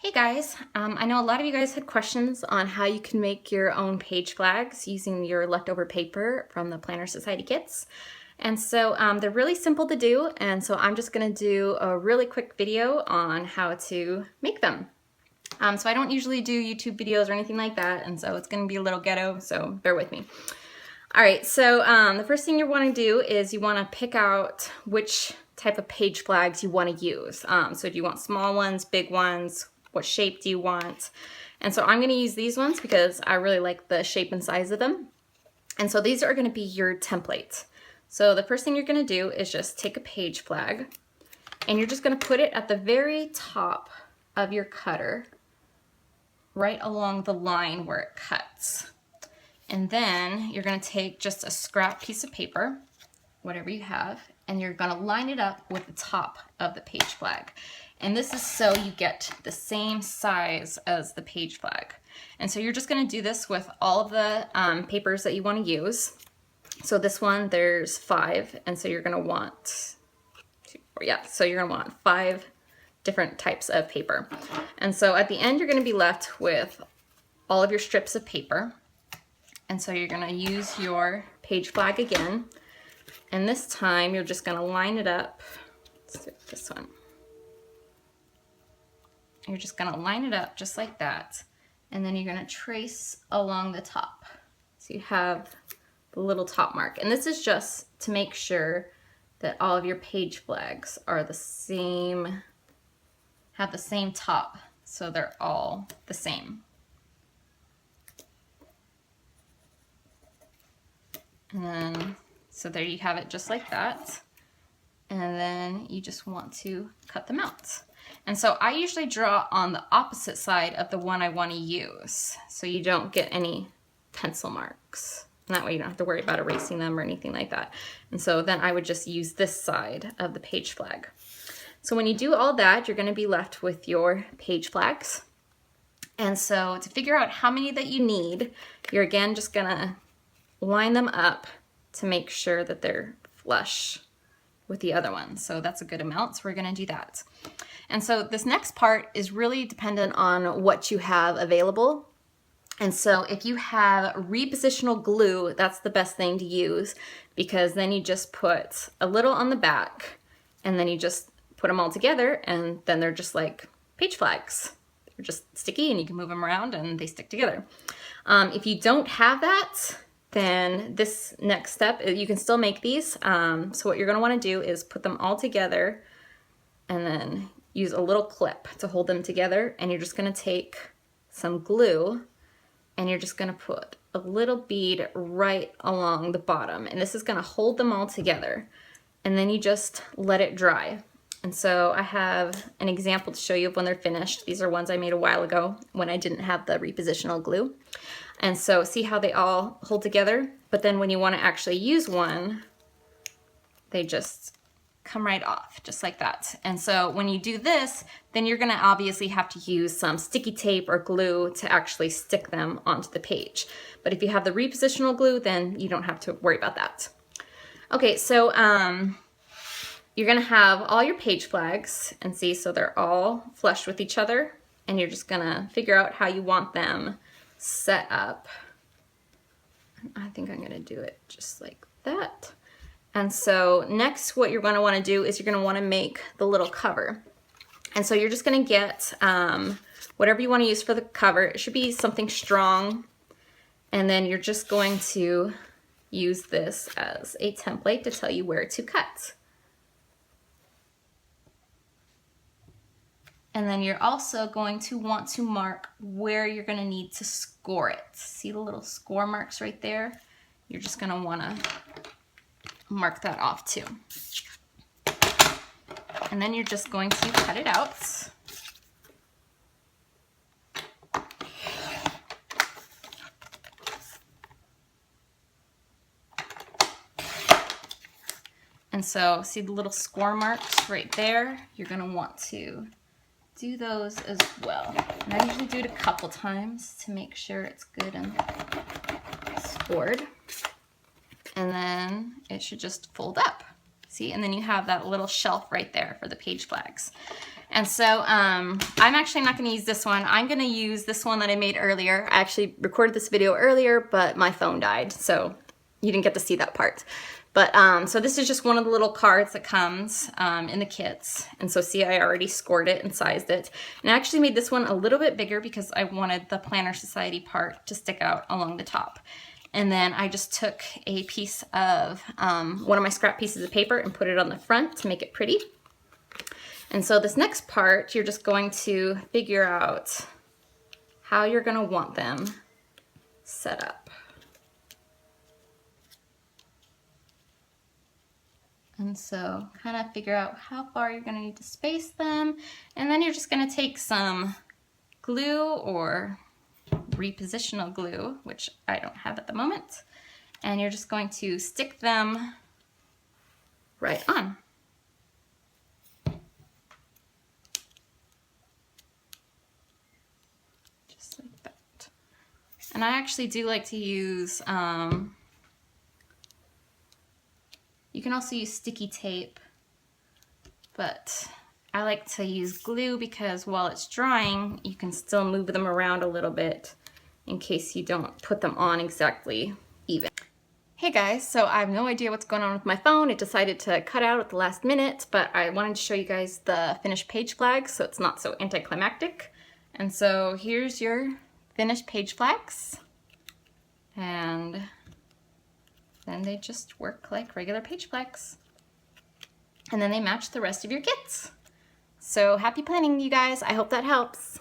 Hey guys, I know a lot of you guys had questions on how you can make your own page flags using your leftover paper from the Planner Society kits. And so they're really simple to do, and so I'm just going to do a really quick video on how to make them. So I don't usually do YouTube videos or anything like that, and so it's going to be a little ghetto, so bear with me. All right, so the first thing you want to do is you want to pick out which type of page flags you want to use. So do you want small ones, big ones? What shape do you want? And so I'm going to use these ones because I really like the shape and size of them. And so these are going to be your template. So the first thing you're going to do is just take a page flag and you're just going to put it at the very top of your cutter, right along the line where it cuts. And then you're going to take just a scrap piece of paper, whatever you have, and you're going to line it up with the top of the page flag. And this is so you get the same size as the page flag. And so you're just going to do this with all of the papers that you want to use. So this one, there's 5, and so you're going to want 2, 4, yeah, so you're going to want 5 different types of paper. And so at the end, you're going to be left with all of your strips of paper. And so you're going to use your page flag again. And this time, you're just going to line it up. Let's do this one. You're just going to line it up just like that. And then you're going to trace along the top. So you have the little top mark. And this is just to make sure that all of your page flags are the same, have the same top. So they're all the same. And then, so there you have it just like that. And then you just want to cut them out. And so I usually draw on the opposite side of the one I want to use, so you don't get any pencil marks. And that way you don't have to worry about erasing them or anything like that. And so then I would just use this side of the page flag. So when you do all that, you're going to be left with your page flags. And so to figure out how many that you need, you're again just going to line them up to make sure that they're flush with the other one. So that's a good amount, so we're going to do that. And so this next part is really dependent on what you have available. And so if you have repositional glue, that's the best thing to use, because then you just put a little on the back and then you just put them all together, and then they're just like page flags. They're just sticky and you can move them around and they stick together. If you don't have that, then this next step, you can still make these. So what you're going to want to do is put them all together and then use a little clip to hold them together. And you're just going to take some glue and you're just going to put a little bead right along the bottom. And this is going to hold them all together. And then you just let it dry. And so I have an example to show you of when they're finished. These are ones I made a while ago when I didn't have the repositional glue. And so see how they all hold together? But then when you want to actually use one, they just come right off, just like that. And so when you do this, then you're going to obviously have to use some sticky tape or glue to actually stick them onto the page. But if you have the repositional glue, then you don't have to worry about that. Okay, so you're going to have all your page flags, and see, so they're all flush with each other, and you're just going to figure out how you want them set up. I think I'm going to do it just like that. And so next, what you're going to want to do is you're going to want to make the little cover. And so you're just going to get whatever you want to use for the cover. It should be something strong. And then you're just going to use this as a template to tell you where to cut. And then you're also going to want to mark where you're going to need to score it. See the little score marks right there? You're just going to want to mark that off too. And then you're just going to cut it out. And so see the little score marks right there? You're going to want to do those as well. And I usually do it a couple times to make sure it's good and scored. And then it should just fold up. See, and then you have that little shelf right there for the page flags. And so I'm actually not going to use this one. I'm going to use this one that I made earlier. I actually recorded this video earlier, but my phone died, so you didn't get to see that part. But so this is just one of the little cards that comes in the kits. And so see, I already scored it and sized it. And I actually made this one a little bit bigger because I wanted the Planner Society part to stick out along the top. And then I just took a piece of one of my scrap pieces of paper and put it on the front to make it pretty. And so this next part, you're just going to figure out how you're going to want them set up. And so kind of figure out how far you're going to need to space them. And then you're just going to take some glue or Repositionable glue, which I don't have at the moment. And you're just going to stick them right on. And I actually do like to use, you can also use sticky tape, but I like to use glue because while it's drying, you can still move them around a little bit in case you don't put them on exactly even. Hey guys, so I have no idea what's going on with my phone. It decided to cut out at the last minute, but I wanted to show you guys the finished page flags so it's not so anticlimactic. And so here's your finished page flags, and then they just work like regular page flags, and then they match the rest of your kits. So happy planning, you guys. I hope that helps.